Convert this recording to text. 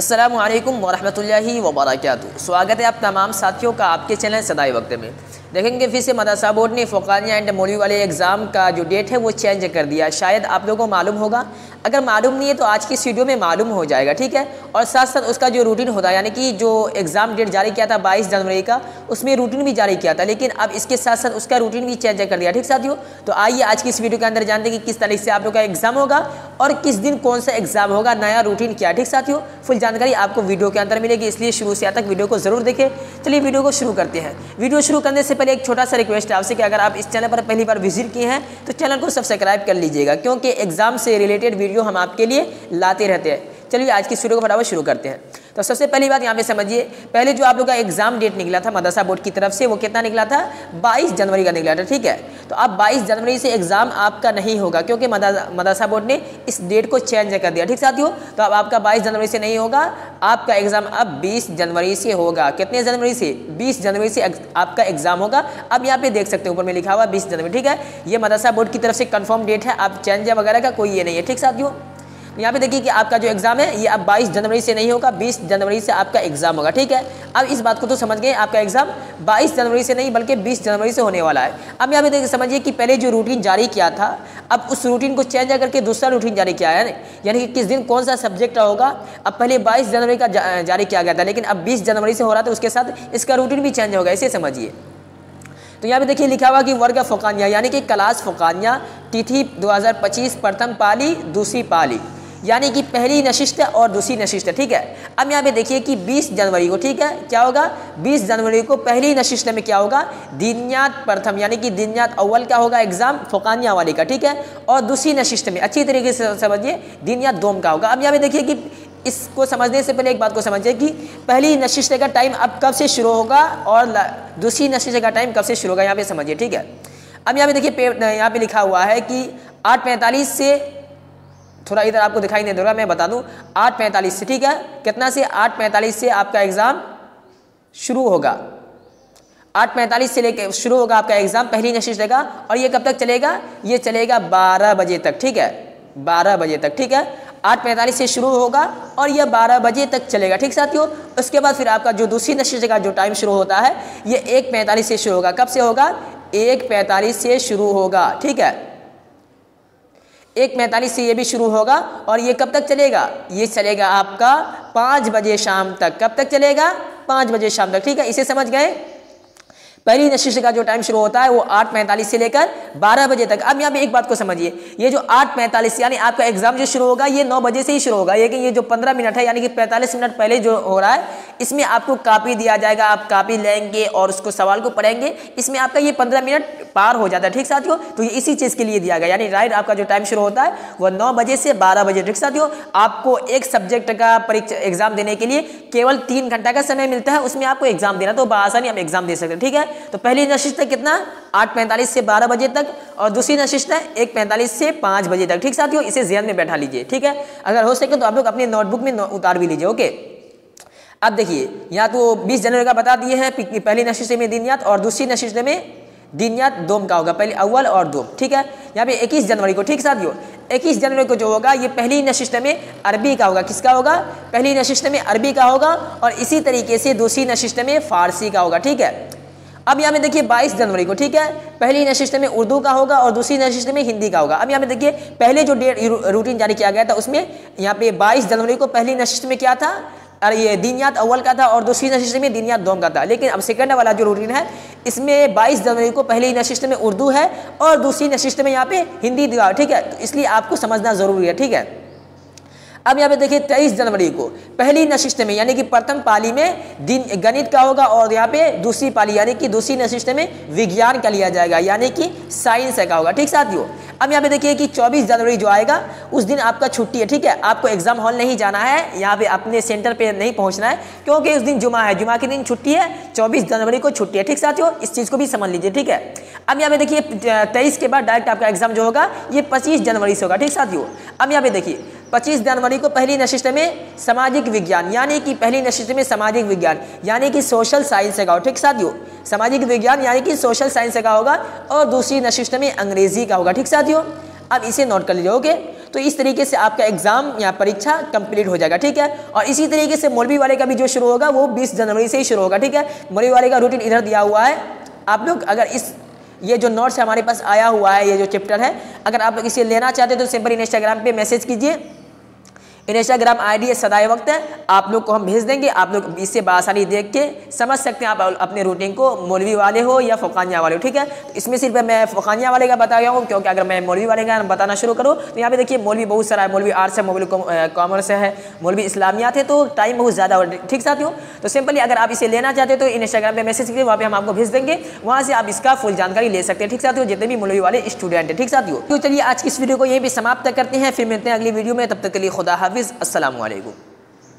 अस्सलामु अलैकुम वरहमतुल्लाहि वबरकातुहू। स्वागत है आप तमाम साथियों का आपके चैनल सदाई वक्त में। देखेंगे फिर से मदरसा बोर्ड ने फ़ौक़ानिया एंड मौलवी वाले एग्ज़ाम का जो डेट है वो चेंज कर दिया। शायद आप लोगों को मालूम होगा, अगर मालूम नहीं है तो आज की इस वीडियो में मालूम हो जाएगा, ठीक है। और साथ साथ उसका जो रूटीन होता है, यानी कि जो एग्ज़ाम डेट जारी किया था 22 जनवरी का, उसमें रूटीन भी जारी किया था, लेकिन अब इसके साथ साथ उसका रूटीन भी चेंज कर दिया, ठीक साथियों। तो आइए आज की इस वीडियो के अंदर जानते हैं कि किस तारीख से आप लोग का एग्ज़ाम होगा और किस दिन कौन सा एग्ज़ाम होगा, नया रूटीन क्या है, ठीक साथियों। फुल जानकारी आपको वीडियो के अंदर मिलेगी, इसलिए शुरू से तक वीडियो को ज़रूर देखें। चलिए वीडियो को शुरू करते हैं। वीडियो शुरू करने से पहले एक छोटा सा रिक्वेस्ट है आपसे कि अगर आप इस चैनल पर पहली बार विजिट किए हैं तो चैनल को सब्सक्राइब कर लीजिएगा, क्योंकि एग्जाम से रिलेटेड वीडियो हम आपके लिए लाते रहते हैं। चलिए आज की वीडियो को फटाफट शुरू करते हैं। तो सबसे पहली बात यहाँ पे समझिए, पहले जो आप लोग का एग्जाम डेट निकला था मदरसा बोर्ड की तरफ से, वो कितना निकला था? 22 जनवरी का निकला था, ठीक है। तो अब 22 जनवरी से एग्जाम आपका नहीं होगा, क्योंकि मदरसा बोर्ड ने इस डेट को चेंज कर दिया, ठीक साथियों। तो अब आपका 22 जनवरी से नहीं होगा, आपका एग्जाम अब 20 जनवरी से होगा। कितने जनवरी से? 20 जनवरी से आपका एग्जाम होगा। अब यहाँ पे देख सकते हैं ऊपर में लिखा हुआ 20 जनवरी, ठीक है। ये मदरसा बोर्ड की तरफ से कंफर्म डेट है, आप चेंज वगैरह का कोई ये नहीं है, ठीक साथियों। यहाँ पे देखिए कि आपका जो एग्जाम है ये अब 22 जनवरी से नहीं होगा, 20 जनवरी से आपका एग्जाम होगा, ठीक है। अब इस बात को तो समझ गए, आपका एग्जाम 22 जनवरी से नहीं बल्कि 20 जनवरी से होने वाला है। अब यहाँ पे देखिए समझिए कि पहले जो रूटीन जारी किया था, अब उस रूटीन को चेंज करके दूसरा रूटीन जारी किया है, यानी कि किस दिन कौन सा सब्जेक्ट होगा। अब पहले 22 जनवरी का जारी किया गया था, लेकिन अब 20 जनवरी से हो रहा था, उसके साथ इसका रूटीन भी चेंज होगा, इसे समझिए। तो यहाँ पे देखिए लिखा हुआ कि वर्ग फ़ौक़ानिया यानी कि क्लास फ़ौक़ानिया तिथि 2025 प्रथम पाली दूसरी पाली, यानी कि पहली नशिस्त और दूसरी नशिस्त, ठीक है। अब यहाँ पे देखिए कि 20 जनवरी को, ठीक है, क्या होगा? 20 जनवरी को पहली नशिस्त में क्या होगा? दिनियात प्रथम यानी कि दिनियात अव्वल का होगा एग्जाम फ़ौक़ानिया वाले का, ठीक है। और दूसरी नशिस्त में अच्छी तरीके से समझिए दिनियात दोम का होगा। अब यहाँ पे देखिए कि इसको समझने से पहले एक बात को समझिए कि पहली नशिस्त का टाइम अब कब से शुरू होगा और दूसरी नशिस्त का टाइम कब से शुरू होगा, यहाँ पे समझिए, ठीक है। अब यहाँ पे देखिए यहाँ पे लिखा हुआ है कि 8:45 से, थोड़ा इधर आपको दिखाई नहीं दे रहा, मैं बता दूं, 8:45 से, ठीक है। कितना से? 8:45 से आपका एग्जाम शुरू होगा। 8:45 से लेकर शुरू होगा आपका एग्जाम पहली नशिस्त का, और ये कब तक चलेगा? ये चलेगा 12 बजे तक, ठीक है, 12 बजे तक, ठीक है। 8:45 से शुरू होगा और यह 12 बजे तक चलेगा, ठीक साथियों। उसके बाद फिर आपका जो दूसरी नशिस्त का जो टाइम शुरू होता है ये 1:45 से शुरू होगा। कब से होगा? 1:45 से शुरू होगा, ठीक है। 1:45 से ये भी शुरू होगा और ये कब तक चलेगा? ये चलेगा आपका 5 बजे शाम तक। कब तक चलेगा? 5 बजे शाम तक, ठीक है। इसे समझ गए? पहली नशिस्त का जो टाइम शुरू होता है वो 8:45 से लेकर 12 बजे तक। अब यहाँ पे एक बात को समझिए, ये जो 8:45 यानी आपका एग्जाम जो शुरू होगा ये 9 बजे से ही शुरू होगा, लेकिन ये जो 15 मिनट है यानी कि 45 मिनट पहले जो हो रहा है, इसमें आपको कापी दिया जाएगा, आप कापी लेंगे और उसको सवाल को पढ़ेंगे, इसमें आपका ये 15 मिनट पार हो जाता है, ठीक साथियों। तो ये इसी चीज़ के लिए दिया गया, यानी राइट आपका जो टाइम शुरू होता है वह 9 बजे से 12 बजे, ठीक साथियों। आपको एक सब्जेक्ट का परीक्षा एग्जाम देने के लिए केवल 3 घंटा का समय मिलता है, उसमें आपको एग्जाम देना, तो बआसानी हम एग्जाम दे सकते हैं, ठीक है। तो पहली नशिस्त है कितना? 8:45 से 12 बजे तक, और दूसरी नशिस्त है 1:45 से 5 बजे तक, ठीक साथियों। इसे ज़हन में बैठा लीजिए, ठीक है। अगर हो सके तो आप लोग अपने नोटबुक में उतार भी लीजिए, ओके। अब देखिए यहाँ तो 20 जनवरी का बता दिए हैं, पहली नशिस्त में दिनियात और दूसरी नशिस्त में दिनियात दोम का होगा, पहले अव्वल और दोम, ठीक है। यहाँ पे 21 जनवरी को, ठीक साथियों, 21 जनवरी को जो होगा ये पहली नशिस्त में अरबी का होगा। किसका होगा? पहली नशिस्त में अरबी का होगा, और इसी तरीके से दूसरी नशिस्त में फारसी का होगा, ठीक है। अब यहाँ पे देखिए 22 जनवरी को, ठीक है, पहली नशिस्त में उर्दू का होगा और दूसरी नशिस्त में हिंदी का होगा। अब यहाँ पे देखिए पहले जो रूटीन जारी किया गया था उसमें यहाँ पे 22 जनवरी को पहली नशिस्त में क्या था? और ये दिनियात अव्वल का था और दूसरी नशिस्त में दिनियात दोम का था। लेकिन अब सेकंड वाला जो रूटीन है इसमें 22 जनवरी को पहली नशिस्त में उर्दू है और दूसरी नशिस्त में यहाँ पे हिंदी दिया, ठीक है। तो इसलिए आपको समझना जरूरी है, ठीक है। अब यहाँ पे देखिए 23 जनवरी को पहली नशिस्त में यानी कि प्रथम पाली में गणित का होगा, और यहाँ पे दूसरी पाली यानी कि दूसरी नशिस्त में विज्ञान का लिया जाएगा, यानी कि साइंस का होगा, ठीक साथियों। अब यहाँ पे देखिए कि 24 जनवरी जो आएगा उस दिन आपका छुट्टी है, ठीक है। आपको एग्जाम हॉल नहीं जाना है, यहाँ पे अपने सेंटर पे नहीं पहुँचना है, क्योंकि उस दिन जुमा है, जुमा के दिन छुट्टी है, 24 जनवरी को छुट्टी है, ठीक साथियों। इस चीज़ को भी समझ लीजिए, ठीक है। अब यहाँ पे देखिए 23 के बाद डायरेक्ट आपका एग्जाम जो होगा ये 25 जनवरी से होगा, ठीक साथियों। अब यहाँ पे देखिए 25 जनवरी को पहली नशिस्त में सामाजिक विज्ञान यानी कि पहली नशिस्त में सामाजिक विज्ञान यानी कि सोशल साइंस का होगा, ठीक साथियों। सामाजिक विज्ञान यानी कि सोशल साइंस का होगा, और दूसरी नशिस्त में अंग्रेजी का होगा, ठीक साथियों। अब इसे नोट कर लीजिए, ओके। तो इस तरीके से आपका एग्ज़ाम या परीक्षा कंप्लीट हो जाएगा, ठीक है। और इसी तरीके से मौलवी वाले का भी जो शुरू होगा वो 20 जनवरी से ही शुरू होगा, ठीक है। मौलवी वाले का रूटीन इधर दिया हुआ है। आप लोग अगर ये जो नोट्स हमारे पास आया हुआ है, ये जो चैप्टर है, अगर आप लोग इसे लेना चाहते हो तो सिंपल इंस्टाग्राम पे मैसेज कीजिए। इंस्टाग्राम आईडी है सदाए वक्त है, आप लोग को हम भेज देंगे। आप लोग इससे बआसानी देख के समझ सकते हैं आप अपने रूटीन को, मौलवी वाले हो या फ़ुक़ानिया वाले हो, ठीक है। तो इसमें सिर्फ मैं फ़ुक़ानिया वाले का बताया हूँ, क्योंकि अगर मैं मौलवी वाले का बताना शुरू करूँ तो यहाँ पे देखिए मौलवी बहुत सारा है। मौलवी आर्ट्स है, मौलवी कॉमर्स है, मौलवी इस्लामियात है, तो टाइम बहुत ज़्यादा हो, ठीक साथियों। तो सिंपली अगर आप इसे लेना चाहते हो तो इंस्टाग्राम पर मैसेज कीजिए, वहाँ पर हम आपको भेज देंगे, वहाँ से आप इसका फुल जानकारी ले सकते हैं, ठीक साथियों, जितने भी मौलवी वाले स्टूडेंट हैं, ठीक साथियों। तो चलिए आज की इस वीडियो को यहीं पर समाप्त करते हैं, फिर मिलते हैं अगली वीडियो में। तब तक के लिए खुदा हाफिज़, अस्सलाम वालेकुम।